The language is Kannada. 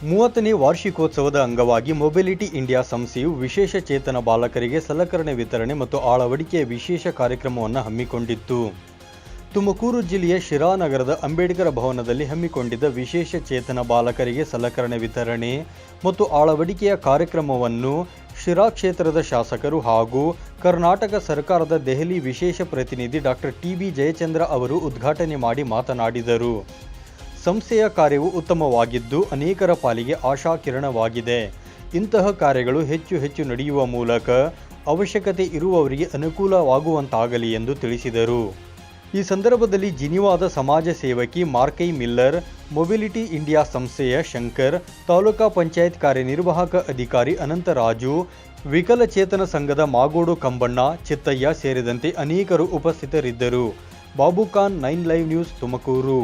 30ನೇ ವಾರ್ಷಿಕೋತ್ಸವದ ಅಂಗವಾಗಿ ಮೊಬಿಲಿಟಿ ಇಂಡಿಯಾ ಸಂಸ್ಥೆಯು ವಿಶೇಷ ಚೇತನ ಬಾಲಕರಿಗೆ ಸಲಕರಣೆ ವಿತರಣೆ ಮತ್ತು ಅಳವಡಿಕೆಯ ವಿಶೇಷ ಕಾರ್ಯಕ್ರಮವನ್ನು ಹಮ್ಮಿಕೊಂಡಿತ್ತು. ತುಮಕೂರು ಜಿಲ್ಲೆಯ ಶಿರಾ ನಗರದ ಅಂಬೇಡ್ಕರ್ ಭವನದಲ್ಲಿ ಹಮ್ಮಿಕೊಂಡಿದ್ದ ವಿಶೇಷ ಚೇತನ ಬಾಲಕರಿಗೆ ಸಲಕರಣೆ ವಿತರಣೆ ಮತ್ತು ಅಳವಡಿಕೆಯ ಕಾರ್ಯಕ್ರಮವನ್ನು ಶಿರಾ ಕ್ಷೇತ್ರದ ಶಾಸಕರು ಹಾಗೂ ಕರ್ನಾಟಕ ಸರ್ಕಾರದ ದೆಹಲಿ ವಿಶೇಷ ಪ್ರತಿನಿಧಿ ಡಾಕ್ಟರ್ ಟಿ.ಬಿ. ಜಯಚಂದ್ರ ಅವರು ಉದ್ಘಾಟನೆ ಮಾಡಿ ಮಾತನಾಡಿದರು. ಸಂಸ್ಥೆಯ ಕಾರ್ಯವು ಉತ್ತಮವಾಗಿದ್ದು ಅನೇಕರ ಪಾಲಿಗೆ ಆಶಾಕಿರಣವಾಗಿದೆ. ಇಂತಹ ಕಾರ್ಯಗಳು ಹೆಚ್ಚು ನಡೆಯುವ ಮೂಲಕ ಅವಶ್ಯಕತೆ ಇರುವವರಿಗೆ ಅನುಕೂಲವಾಗುವಂತಾಗಲಿ ಎಂದು ತಿಳಿಸಿದರು. ಈ ಸಂದರ್ಭದಲ್ಲಿ ಜಿನಿವಾದ ಸಮಾಜ ಸೇವಕಿ ಮಾರ್ಕೈ ಮಿಲ್ಲರ್, ಮೊಬಿಲಿಟಿ ಇಂಡಿಯಾ ಸಂಸ್ಥೆಯ ಶಂಕರ್, ತಾಲೂಕಾ ಪಂಚಾಯತ್ ಕಾರ್ಯನಿರ್ವಾಹಕ ಅಧಿಕಾರಿ ಅನಂತರಾಜು, ವಿಕಲಚೇತನ ಸಂಘದ ಮಾಗೋಡು ಕಂಬಣ್ಣ, ಚಿತ್ತಯ್ಯ ಸೇರಿದಂತೆ ಅನೇಕರು ಉಪಸ್ಥಿತರಿದ್ದರು. Babu Khan, 9 live news, Tumakuru.